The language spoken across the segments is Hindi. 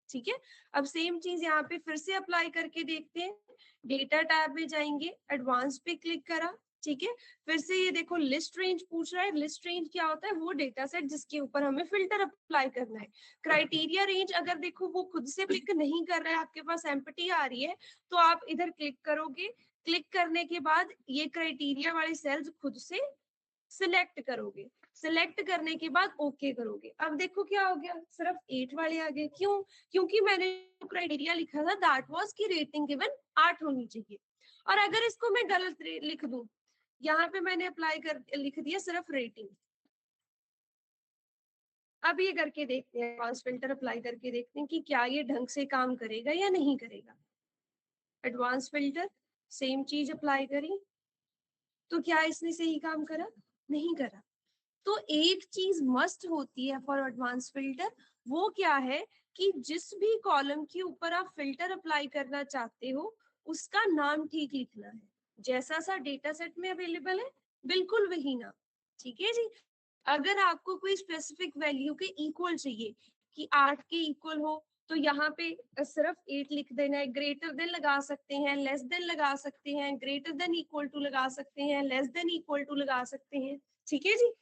ठीक है। अब सेम चीज यहाँ पे फिर से अप्लाई करके देखते हैं। डेटा टैब में जाएंगे, एडवांस पे क्लिक करा, ठीक है। फिर से ये देखो लिस्ट रेंज पूछ रहा है। लिस्ट रेंज क्या होता है? वो डेटा सेट जिसके ऊपर हमें फिल्टर अप्लाई करना है। क्राइटेरिया रेंज अगर देखो वो खुद से पिक नहीं कर रहा है, आपके पास एम्प्टी आ रही है, तो आप इधर क्लिक करोगे। क्लिक करने के बाद ये क्राइटेरिया वाले सेल्स खुद से सिलेक्ट करोगे। सिलेक्ट करने के बाद ओके करोगे। अब देखो क्या हो गया, सिर्फ 8 वाले आ गए। क्यों? क्योंकि मैंने क्राइटेरिया लिखा था दैट वाज की रेटिंग गिवन 8 होनी चाहिए। और अगर इसको मैं गलत लिख दूं, यहाँ पे मैंने अप्लाई कर लिख दिया सिर्फ रेटिंग। अब ये करके देखते हैं, एडवांस फिल्टर अप्लाई करके देखते हैं कि क्या ये ढंग से काम करेगा या नहीं करेगा। एडवांस फिल्टर, सेम चीज अप्लाई करी, तो क्या इसने सही काम करा? नहीं करा। तो एक चीज मस्ट होती है फॉर एडवांस फिल्टर, वो क्या है कि जिस भी कॉलम के ऊपर आप फिल्टर अप्लाई करना चाहते हो उसका नाम ठीक लिखना है। जैसा सा डेटा सेट में अवेलेबल है बिल्कुल वही नाम। ठीक है जी। अगर आपको कोई स्पेसिफिक वैल्यू के इक्वल चाहिए कि 8 के इक्वल हो, तो यहाँ पे सिर्फ 8 लिख देना है। ग्रेटर देन लगा सकते हैं, लेस देन लगा सकते हैं, ग्रेटर देन इक्वल टू लगा सकते हैं, लेस देन इक्वल टू लगा सकते हैं। ठीक है जी।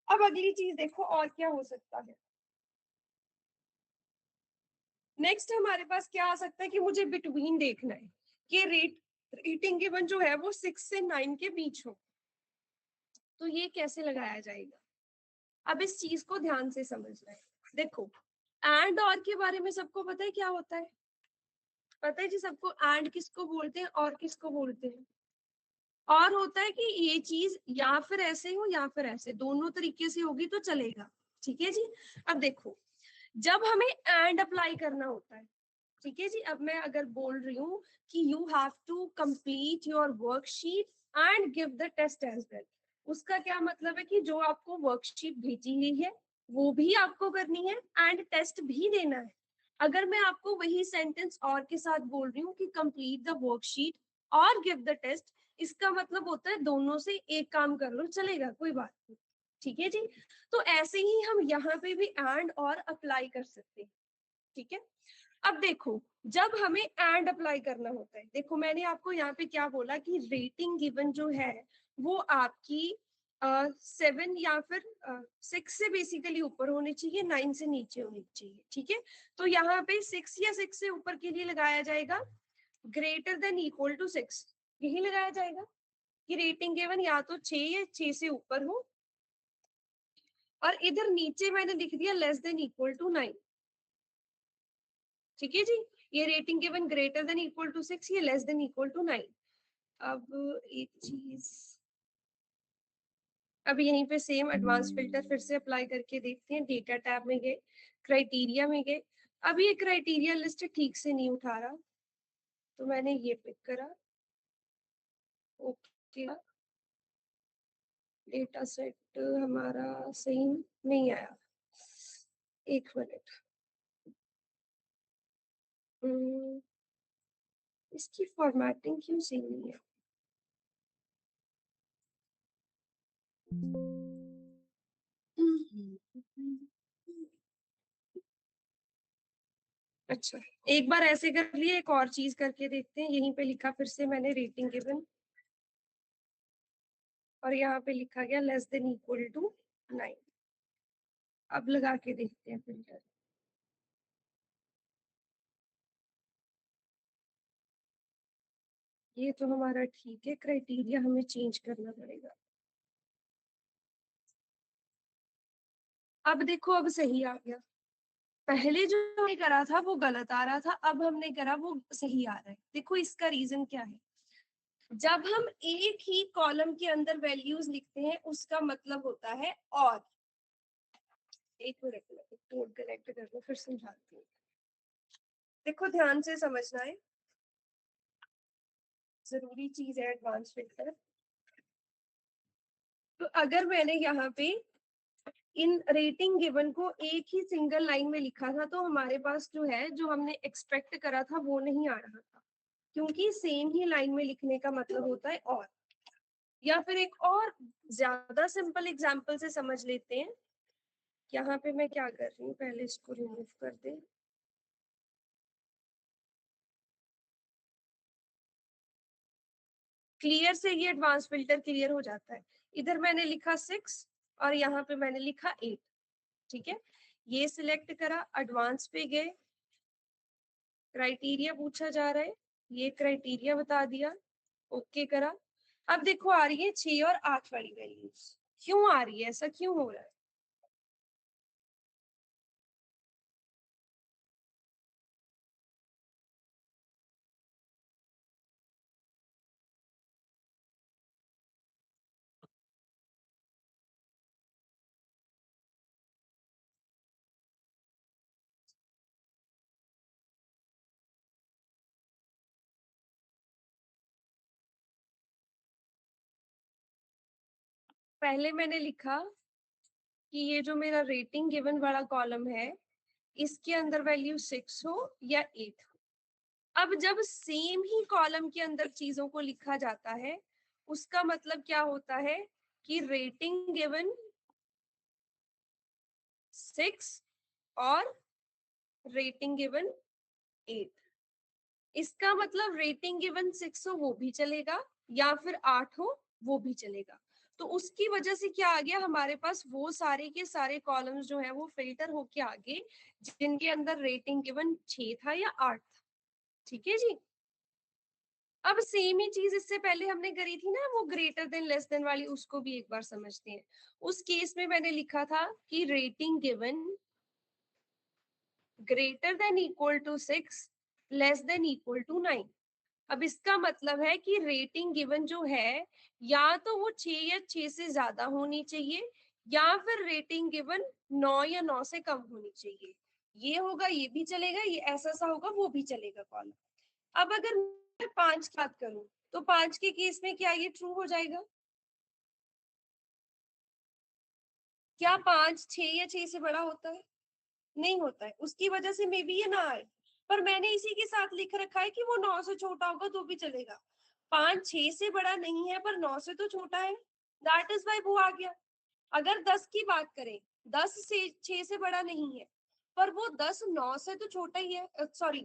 अब अगली चीज देखो और क्या हो सकता है। नेक्स्ट हमारे पास क्या आ सकता है कि मुझे बिटवीन देखना है कि रेटिंग गिवन जो है वो 6 से 9 के बीच हो। तो ये कैसे लगाया जाएगा? अब इस चीज को ध्यान से समझना है। देखो, एंड और के बारे में सबको पता है क्या होता है? पता है जी सबको, एंड किसको बोलते हैं और किसको बोलते हैं? और होता है कि ये चीज या फिर ऐसे हो या फिर ऐसे, दोनों तरीके से होगी तो चलेगा। ठीक है जी। अब देखो, जब हमें एंड अप्लाई करना होता है, ठीक है जी, अब मैं अगर बोल रही हूँ कि you have to complete your worksheet and give the test as well, उसका क्या मतलब है कि जो आपको वर्कशीट भेजी गई है वो भी आपको करनी है एंड टेस्ट भी देना है। अगर मैं आपको वही सेंटेंस और के साथ बोल रही हूँ कि कंप्लीट द वर्कशीट और गिव द टेस्ट, इसका मतलब होता है दोनों से एक काम कर लो, चलेगा, कोई बात नहीं। ठीक है जी। तो ऐसे ही हम यहाँ पे भी एंड और अप्लाई कर सकते हैं। ठीक है। अब देखो, जब हमें एंड अप्लाई करना होता है, देखो मैंने आपको यहाँ पे क्या बोला कि रेटिंग गिवन जो है वो आपकी 7 या फिर 6 से बेसिकली ऊपर होनी चाहिए, 9 से नीचे होनी चाहिए। ठीक है। तो यहाँ पे 6 या 6 से ऊपर के लिए लगाया जाएगा ग्रेटर देन इक्वल टू 6, यही लगाया जाएगा कि रेटिंग गिवन या तो 6 या 6 से ऊपर हो। और इधर नीचे मैंने लिख दिया लेस देन इक्वल टू 9। ठीक है जी। ये rating given greater than equal to 6, ये लेस देन इक्वल टू 9। अब एक चीज, अब यहीं पे सेम एडवांस फिल्टर फिर से अप्लाई करके देखते हैं। डेटा टैब में गए, क्राइटेरिया में गए। अब ये क्राइटेरिया लिस्ट ठीक से नहीं उठा रहा, तो मैंने ये पिक करा, ओके। डेटा सेट हमारा सही नहीं आया, एक मिनट। इसकी फॉर्मेटिंग क्यों सही नहीं है? अच्छा, एक बार ऐसे कर लिए, एक और चीज करके देखते हैं। यहीं पे लिखा फिर से मैंने रेटिंग गिवन, और यहाँ पे लिखा गया लेस देन इक्वल टू 9। अब लगा के देखते हैं फिल्टर। ये तो हमारा ठीक है, क्राइटेरिया हमें चेंज करना पड़ेगा। अब देखो, अब सही आ गया। पहले जो हमने करा था वो गलत आ रहा था, अब हमने करा वो सही आ रहा है। देखो इसका रीजन क्या है। जब हम एक ही कॉलम के अंदर वैल्यूज लिखते हैं उसका मतलब होता है और। एक मिनट में कोड कनेक्ट कर लो, फिर समझाती हूँ। देखो ध्यान से समझना है, जरूरी चीज है एडवांस फिल्टर। तो अगर मैंने यहाँ पे इन रेटिंग गिवन को एक ही सिंगल लाइन में लिखा था, तो हमारे पास जो है, जो हमने एक्सपेक्ट करा था वो नहीं आ रहा था, क्योंकि सेम ही लाइन में लिखने का मतलब होता है और। या फिर एक और ज्यादा सिंपल एग्जांपल से समझ लेते हैं। यहाँ पे मैं क्या कर रही हूँ, पहले इसको रिमूव कर दे। क्लियर से ये एडवांस फिल्टर क्लियर हो जाता है। इधर मैंने लिखा 6 और यहाँ पे मैंने लिखा 8, ठीक है। ये सिलेक्ट करा, एडवांस पे गए, क्राइटेरिया पूछा जा रहा है, ये क्राइटेरिया बता दिया, ओके करा। अब देखो आ रही है 6 और 8 वाली वैल्यूज, क्यों आ रही है, ऐसा क्यों हो रहा है? पहले मैंने लिखा कि ये जो मेरा रेटिंग गिवन वाला कॉलम है, इसके अंदर वैल्यू 6 हो या 8 हो। अब जब सेम ही कॉलम के अंदर चीजों को लिखा जाता है, उसका मतलब क्या होता है कि रेटिंग गिवन 6 और रेटिंग गिवन 8, इसका मतलब रेटिंग गिवन 6 हो वो भी चलेगा या फिर 8 हो वो भी चलेगा। तो उसकी वजह से क्या आ गया, हमारे पास वो सारे के सारे कॉलम्स जो है वो फिल्टर होके आ गए जिनके अंदर रेटिंग गिवन 6 था या 8 था। ठीक है जी। अब सेम ही चीज इससे पहले हमने करी थी ना, वो ग्रेटर देन लेस देन वाली, उसको भी एक बार समझते हैं। उस केस में मैंने लिखा था कि rating given greater than equal to 6, less than equal to 9। अब इसका मतलब है कि रेटिंग गिवन जो है, या तो वो 6 या 6 से ज्यादा होनी चाहिए, या फिर रेटिंग गिवन 9 या 9 से कम होनी चाहिए। ये होगा ये भी चलेगा, ये ऐसा सा होगा वो भी चलेगा कॉलम। अब अगर मैं 5 की बात करूं, तो 5 के केस में क्या ये ट्रू हो जाएगा? क्या 5 6 या 6 से बड़ा होता है? नहीं होता है, उसकी वजह से मे बी ये ना आए। पर मैंने इसी के साथ लिख रखा है कि वो 9 से छोटा होगा तो भी चलेगा। 5 6 से बड़ा नहीं है पर 9 से तो छोटा है, दैट इज वाई वो आ गया। अगर 10 की बात करें, 10 से 6 से बड़ा नहीं है, पर वो 10 9 से तो छोटा ही है, सॉरी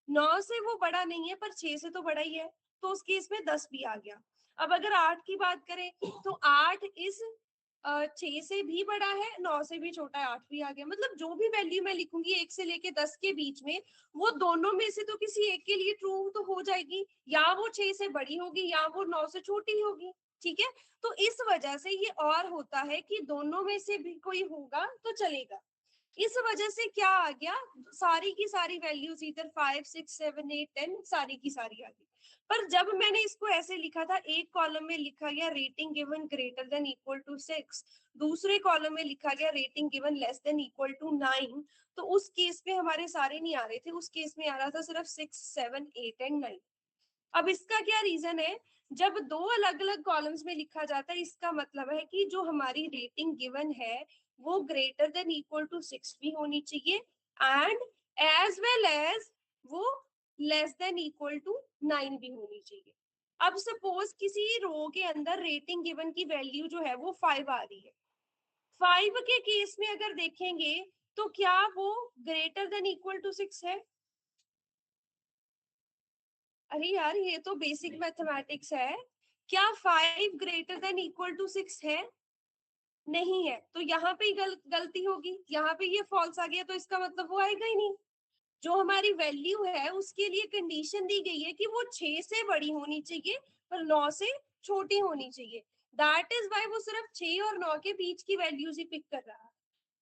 9 से वो बड़ा नहीं है पर 6 से तो बड़ा ही है, तो उस केस में 10 भी आ गया। अब अगर 8 की बात करें, तो 8 इस 6 से भी बड़ा है, 9 से भी छोटा है, 8 भी आ गया। मतलब जो भी वैल्यू मैं लिखूंगी 1 से लेके 10 के बीच में, वो दोनों में से तो किसी एक के लिए ट्रू तो हो जाएगी, या वो 6 से बड़ी होगी या वो 9 से छोटी होगी। ठीक है, तो इस वजह से ये और होता है कि दोनों में से भी कोई होगा तो चलेगा। इस वजह से क्या आ गया, सारी की सारी वैल्यूज इधर 5 6 7 8 10 सारी की सारी आ गई। पर जब मैंने इसको ऐसे लिखा था, एक कॉलम में लिखा गया rating given greater than equal to 6, दूसरे कॉलम में लिखा गया rating given less than equal to 9, तो उस केस में हमारे सारे नहीं आ रहे थे, उस केस में आ रहा था सिर्फ 6 7 8 एंड 9। अब इसका क्या रीजन है, जब दो अलग अलग कॉलम्स में लिखा जाता है, इसका मतलब है कि जो हमारी रेटिंग गिवन है वो ग्रेटर देन इक्वल टू 6 भी होनी चाहिए, एंड एज वेल एज वो लेस देन इक्वल टू 9 भी होनी चाहिए। अब सपोज किसी रो के अंदर रेटिंग गिवन की वैल्यू जो है वो 5 आ रही है, 5 के केस में अगर देखेंगे तो क्या वो ग्रेटर देन इक्वल टू 6 है? अरे यार ये तो बेसिक मैथमेटिक्स है, क्या 5 ग्रेटर देन इक्वल टू 6 है? नहीं है, तो यहाँ पे ही गलती होगी, यहाँ पे ये फॉल्स आ गया, तो इसका मतलब वो आएगा ही नहीं। जो हमारी वैल्यू है उसके लिए कंडीशन दी गई है कि वो 6 से बड़ी होनी चाहिए पर 9 से छोटी होनी चाहिए, दैट इज वाई वो सिर्फ 6 और 9 के बीच की वैल्यूज ही पिक कर रहा है।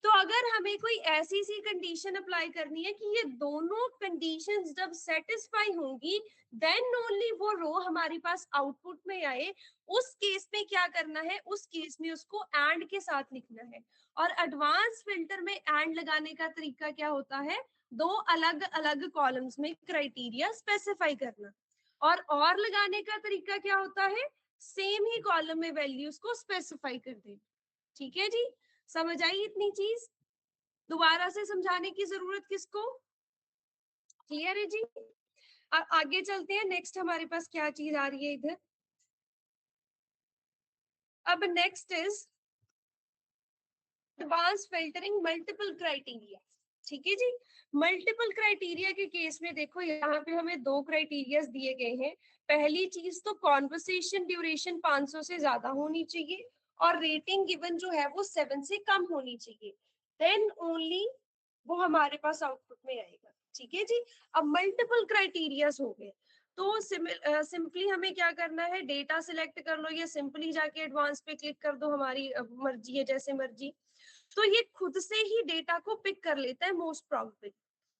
तो अगर हमें कोई ऐसी सी कंडीशन अप्लाई करनी है कि ये दोनों कंडीशंस जब सेटिस्फाई होंगी, देन ओनली वो रो हमारे पास आउटपुट में आए, उस केस में क्या करना है, उस केस में उसको एंड के साथ लिखना है। और एडवांस फिल्टर में एंड लगाने का तरीका क्या होता है, दो अलग अलग कॉलम्स में क्राइटेरिया स्पेसिफाई करना। और लगाने का तरीका क्या होता है, सेम ही कॉलम में वैल्यूज को स्पेसिफाई कर देना। ठीक है जी, समझ आई इतनी चीज? दोबारा से समझाने की जरूरत किसको? क्लियर है जी? आगे चलते हैं, नेक्स्ट हमारे पास क्या चीज आ रही है इधर। अब next is advance filtering multiple criteria. ठीक है जी। मल्टीपल क्राइटेरिया के केस में देखो यहाँ पे हमें 2 क्राइटेरिया दिए गए हैं। पहली चीज तो कॉन्वर्सेशन ड्यूरेशन 500 से ज्यादा होनी चाहिए और रेटिंग गिवन जो है वो 7 से कम होनी चाहिए, देन ओनली वो हमारे पास आउटपुट में आएगा। ठीक है जी। अब मल्टीपल क्राइटेरियाज हो गए तो सिंपली हमें क्या करना है, डेटा सिलेक्ट कर लो या सिंपली जाके एडवांस पे क्लिक कर दो, हमारी मर्जी है, जैसे मर्जी। तो ये खुद से ही डेटा को पिक कर लेता है मोस्ट प्रोबेबली।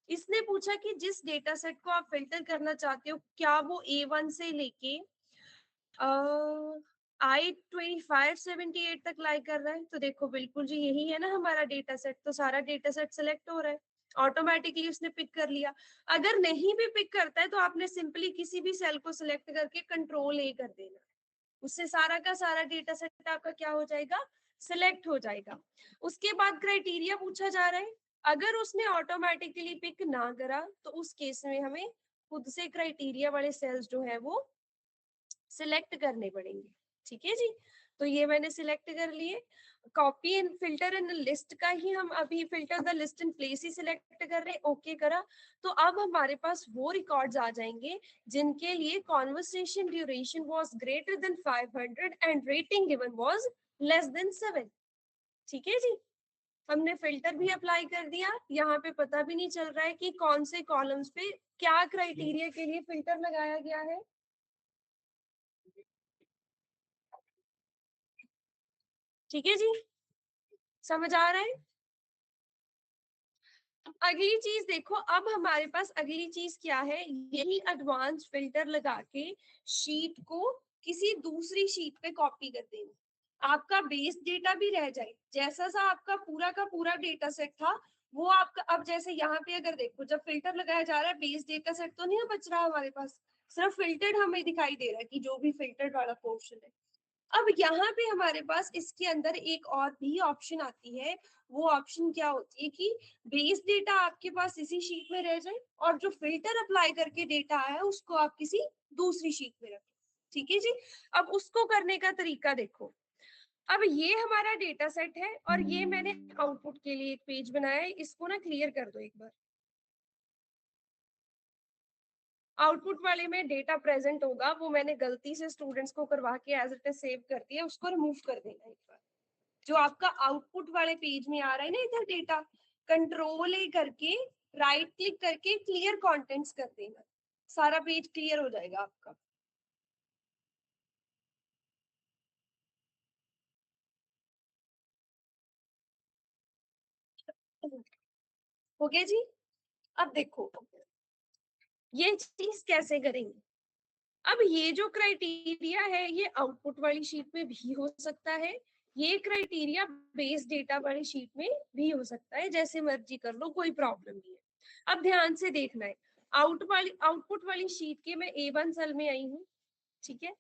इसने पूछा कि जिस डेटा सेट को आप फिल्टर करना चाहते हो क्या वो A1 से लेके I2578 तक लाइक कर रहा है, तो देखो बिल्कुल जी यही है ना हमारा डेटा सेट, तो सारा डेटा सेट सिलेक्ट हो रहा है, ऑटोमेटिकली उसने पिक कर लिया। अगर नहीं भी पिक करता है तो आपने सिंपली किसी भी सेल को सिलेक्ट करके कंट्रोल A कर देना, उससे सारा का सारा डेटा सेट आपका क्या हो जाएगा, सिलेक्ट हो जाएगा। उसके बाद क्राइटेरिया पूछा जा रहा है, अगर उसने ऑटोमेटिकली पिक ना करा तो उस केस में हमें खुद से क्राइटेरिया वाले सेल्स जो है वो सिलेक्ट करने पड़ेंगे। ठीक है जी। तो ये मैंने सिलेक्ट कर लिए। Copy and filter in list का ही हम अभी filter the list in place he select कर रहे हैं, ओके करा। तो अब हमारे पास वो रिकॉर्ड्स आ जाएंगे जिनके लिए conversation duration was greater than 500 and rating given was less than 7। ठीक है जी। हमने फिल्टर भी अप्लाई कर दिया, यहाँ पे पता भी नहीं चल रहा है कि कौन से कॉलम्स पे क्या क्राइटेरिया के लिए फिल्टर लगाया गया है। ठीक है जी, समझ आ रहा है। अगली चीज देखो, अब हमारे पास अगली चीज क्या है, यही एडवांस फिल्टर लगा के शीट को किसी दूसरी शीट पे कॉपी कर देना, आपका बेस डेटा भी रह जाए, जैसा सा आपका पूरा का पूरा डेटा सेट था वो आपका। अब जैसे यहाँ पे अगर देखो जब फिल्टर लगाया जा रहा है, बेस डेटा सेट तो नहीं बच रहा हमारे पास, सिर्फ फिल्टर्ड हमें दिखाई दे रहा है कि जो भी फिल्टर्ड वाला पोर्शन है। अब यहाँ पे हमारे पास इसके अंदर एक और भी ऑप्शन आती है, वो ऑप्शन क्या होती है कि बेस डेटा आपके पास इसी शीट में रह जाए और जो फिल्टर अप्लाई करके डेटा आया है उसको आप किसी दूसरी शीट में रखें। ठीक है जी। अब उसको करने का तरीका देखो, अब ये हमारा डेटा सेट है और ये मैंने आउटपुट के लिए एक पेज बनाया है, इसको ना क्लियर कर दो एक बार। आउटपुट वाले में डेटा प्रेजेंट होगा, वो मैंने गलती से स्टूडेंट्स को करवा के एज इट इज सेव कर दिया, उसको रिमूव कर देना एक बार। जो आपका आउटपुट वाले पेज में आ रहा है ना इधर डेटा, कंट्रोल A करके राइट क्लिक करके क्लियर कंटेंट्स कर देना, सारा पेज क्लियर हो जाएगा आपका। हो गया जी। अब देखो ये चीज कैसे करेंगे। अब ये जो क्राइटेरिया है ये आउटपुट वाली शीट में भी हो सकता है, ये क्राइटेरिया बेस डेटा वाली शीट में भी हो सकता है, जैसे मर्जी कर लो, कोई प्रॉब्लम नहीं है। अब ध्यान से देखना है, आउटपुट वाली शीट के मैं A1 सेल में आई हूँ। ठीक है,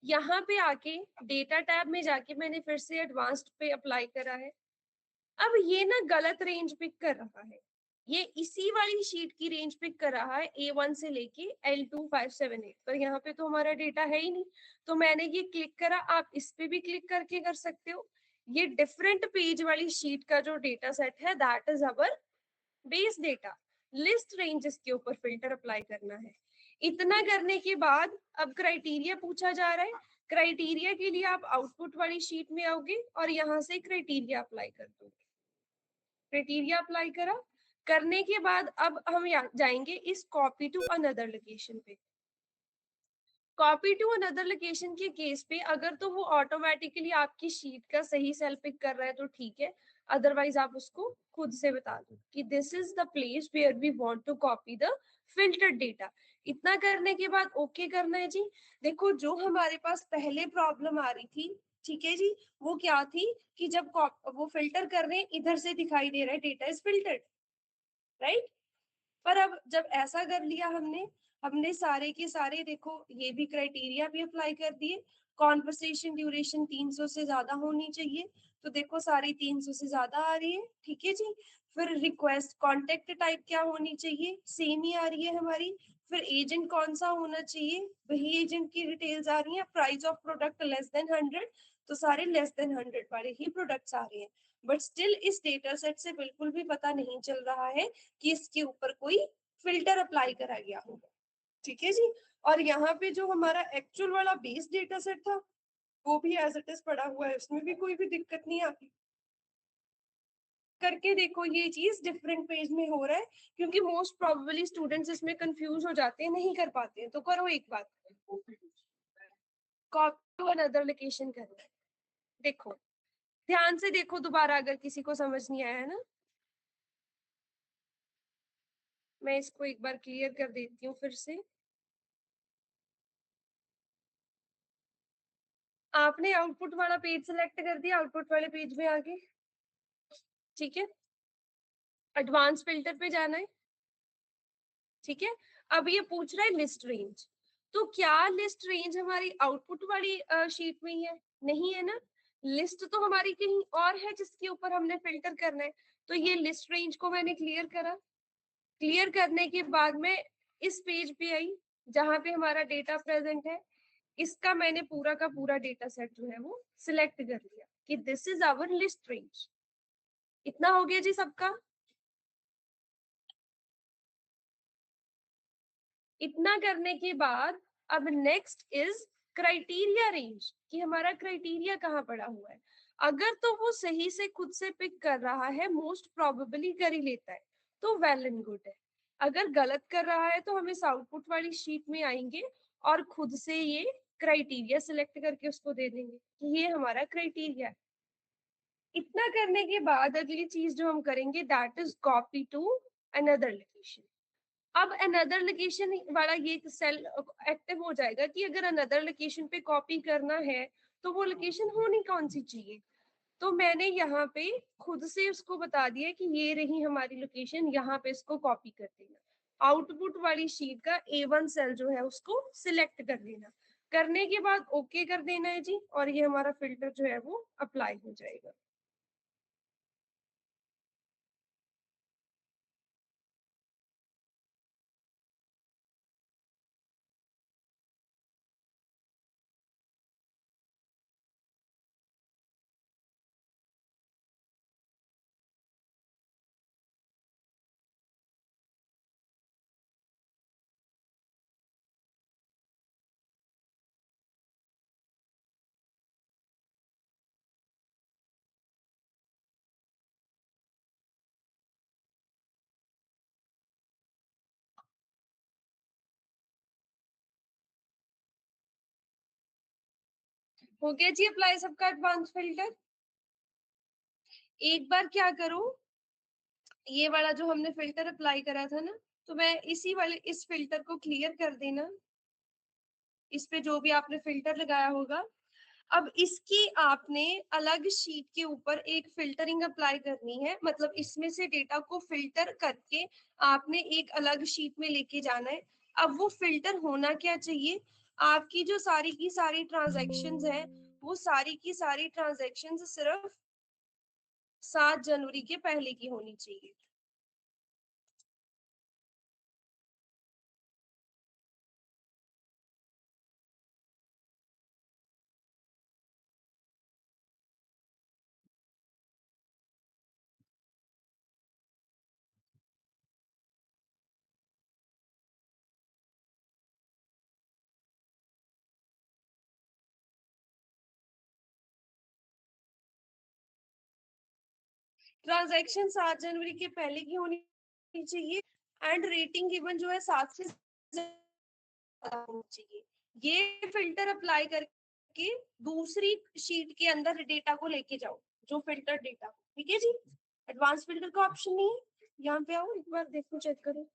यहाँ पे आके डेटा टैब में जाके मैंने फिर से एडवांस्ड पे अप्लाई करा है। अब ये ना गलत रेंज पिक कर रहा है, ये इसी वाली शीट की रेंज पिक कर रहा है A1 से लेके L2578, पर यहाँ पे तो हमारा डेटा है ही नहीं। तो मैंने ये क्लिक करा, आप इस पे भी क्लिक करके कर सकते हो। ये डिफरेंट पेज वाली शीट का जो डेटा सेट है that is our base data, list ranges के ऊपर फिल्टर अप्लाई करना है। इतना करने के बाद अब क्राइटेरिया पूछा जा रहा है, क्राइटेरिया के लिए आप आउटपुट वाली शीट में आओगे और यहाँ से क्राइटेरिया अप्लाई कर दोगे। क्राइटेरिया अप्लाई करा, करने के बाद अब हम जाएंगे इस कॉपी टू अनदर लोकेशन पे। कॉपी टू अनदर लोकेशन के केस पे अगर तो वो ऑटोमेटिकली आपकी शीट का सही सेल पिक कर रहा है तो ठीक है, अदरवाइज आप उसको खुद से बता दो कि this is the place where we want to copy the filtered data. इतना करने के बाद ओके करना है जी। देखो जो हमारे पास पहले प्रॉब्लम आ रही थी, ठीक है जी, वो क्या थी कि जब वो फिल्टर कर रहे हैं इधर से दिखाई दे रहा है डेटा इज फिल्टर्ड, राइट। पर अब जब ऐसा कर लिया हमने, हमने सारे के सारे देखो ये भी क्राइटेरिया भी अप्लाई कर दिए, कॉन्वर्सेशन ड्यूरेशन 300 से ज्यादा होनी चाहिए, तो देखो सारी 300 से ज्यादा आ रही है। ठीक है जी। फिर रिक्वेस्ट कॉन्टेक्ट टाइप क्या होनी चाहिए, सेम ही आ रही है हमारी। फिर एजेंट कौन सा होना चाहिए, वही एजेंट की डिटेल्स आ रही है। Price of product less than 100, तो सारे लेस देन 100 वाले ही प्रोडक्ट्स आ रहे हैं, बट स्टिल इस डेटा सेट से बिल्कुल भी पता नहीं चल रहा है कि इसके ऊपर कोई फिल्टर अप्लाई करा गया होगा। ठीक है जी। और यहाँ पे जो हमारा एक्चुअल वाला बेस डेटा सेट था वो भी एज इट इज पड़ा हुआ है, उसमें भी कोई भी दिक्कत नहीं आती। करके देखो, ये चीज डिफरेंट पेज में हो रहा है, क्योंकि मोस्ट प्रोबेबली स्टूडेंट्स इसमें कंफ्यूज हो जाते हैं, नहीं कर पाते हैं। तो करो एक बात, कॉपी टू अनदर लोकेशन करना है। देखो ध्यान से देखो दोबारा, अगर किसी को समझ नहीं आया है ना, मैं इसको एक बार क्लियर कर देती हूँ फिर से। आपने आउटपुट वाला पेज सिलेक्ट कर दिया, आउटपुट वाले पेज में आगे, ठीक है, एडवांस फिल्टर पे जाना है। ठीक है, अब ये पूछ रहा है लिस्ट रेंज, तो क्या लिस्ट रेंज हमारी आउटपुट वाली शीट में ही है? नहीं है ना, लिस्ट तो हमारी कहीं और है जिसके ऊपर हमने फिल्टर करना है। तो ये लिस्ट रेंज को मैंने क्लियर करा, क्लियर करने के बाद में इस पेज पे आई जहां पे हमारा डेटा प्रेजेंट है। इसका मैंने पूरा का पूरा डेटा सेट जो है वो सिलेक्ट कर लिया कि this is our list range. इतना हो गया जी सबका। इतना करने के बाद अब नेक्स्ट इज क्राइटेरिया रेंज, कि हमारा क्राइटेरिया कहाँ पड़ा हुआ है। अगर तो वो सही से खुद से पिक कर रहा है, मोस्ट प्रोबेबली कर ही लेता है, तो वेल एंड गुड है। अगर गलत कर रहा है तो हम इस आउटपुट वाली शीट में आएंगे और खुद से ये क्राइटेरिया सिलेक्ट करके उसको दे देंगे कि ये हमारा क्राइटेरिया है। इतना करने के बाद अगली चीज जो हम करेंगे that is copy to another location. अब अनदर लोकेशन वाला ये सेल एक्टिव हो जाएगा कि अगर अनदर लोकेशन पे कॉपी करना है तो वो लोकेशन होनी कौन सी चाहिए। तो मैंने यहाँ पे खुद से उसको बता दिया कि ये रही हमारी लोकेशन, यहाँ पे इसको कॉपी कर देना। आउटपुट वाली शीट का A1 सेल जो है उसको सिलेक्ट कर देना, करने के बाद ओके कर देना है जी, और ये हमारा फिल्टर जो है वो अप्लाई हो जाएगा। हो गया जी अप्लाई सबका एडवांस फिल्टर। एक बार क्या करो, ये वाला जो हमने फिल्टर अप्लाई करा था ना, तो मैं इसी वाले इस फिल्टर को क्लियर कर देना, इस पे जो भी आपने फिल्टर लगाया होगा। अब इसकी आपने अलग शीट के ऊपर एक फिल्टरिंग अप्लाई करनी है, मतलब इसमें से डेटा को फिल्टर करके आपने एक अलग शीट में लेके जाना है। अब वो फिल्टर होना क्या चाहिए, आपकी जो सारी की सारी ट्रांजैक्शंस हैं वो सारी की सारी ट्रांजैक्शंस सिर्फ 7 जनवरी के पहले की होनी चाहिए। ट्रांजैक्शन 7 जनवरी के पहले की होनी चाहिए, एंड रेटिंग गिवन जो है 7 से ज्यादा होनी चाहिए। ये फिल्टर अप्लाई करके दूसरी शीट के अंदर डेटा को लेके जाओ, जो फिल्टर डेटा। ठीक है जी, एडवांस फिल्टर का ऑप्शन नहीं है, यहाँ पे आओ एक बार देखो, चेक करो।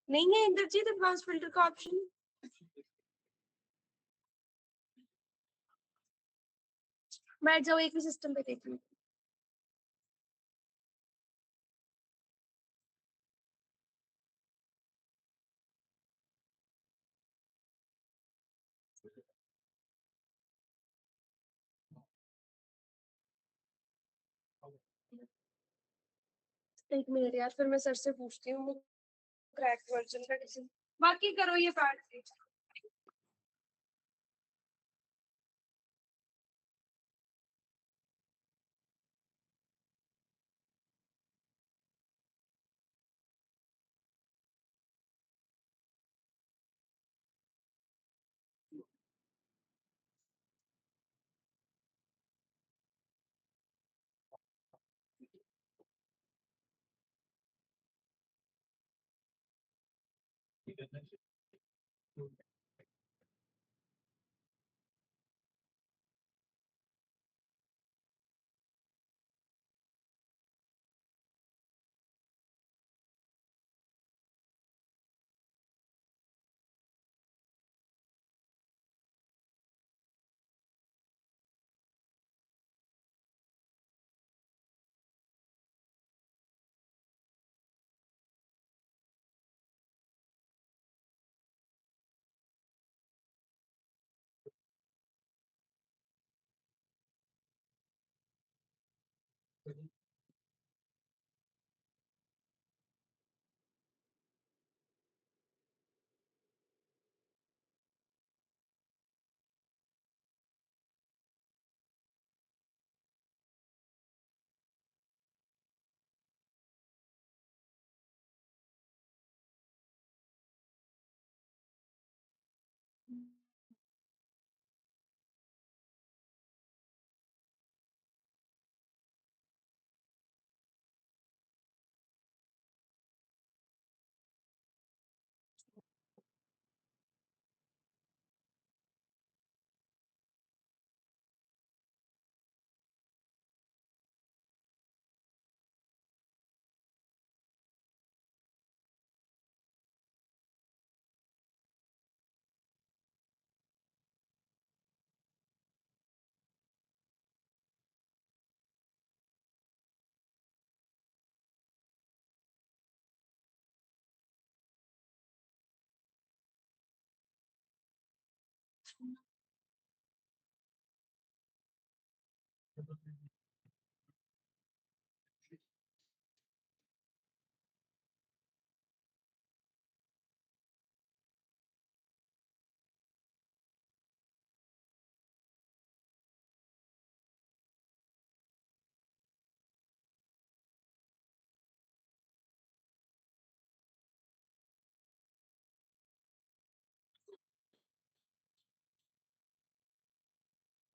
नहीं है इंद्रजीत एडवांस फिल्टर का ऑप्शन। बैठ जाओ, एक ही सिस्टम पे देख लो। एक मिनट यार, फिर मैं सर से पूछती हूँ क्रैक वर्जन का किसी। बाकी करो ये पार्ट।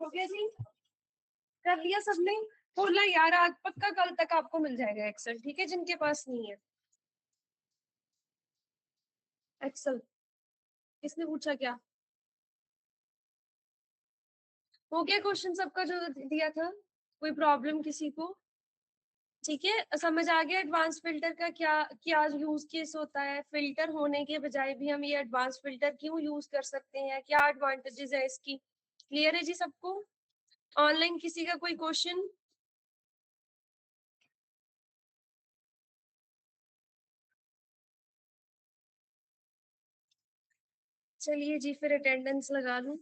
हो गया जी? कर लिया सबने? बोला यार आज पक्का कल तक आपको मिल जाएगा एक्सेल, ठीक है, जिनके पास नहीं है एक्सेल। किसने पूछा क्या? हो गया क्वेश्चन सबका जो दिया था? कोई प्रॉब्लम किसी को? ठीक है, समझ आ गया एडवांस फिल्टर का क्या क्या यूज केस होता है? फिल्टर होने के बजाय भी हम ये एडवांस फिल्टर क्यों यूज कर सकते हैं, क्या एडवांटेजेस है इसकी? क्लियर है जी सबको? ऑनलाइन किसी का कोई क्वेश्चन? चलिए जी, फिर अटेंडेंस लगा लूं।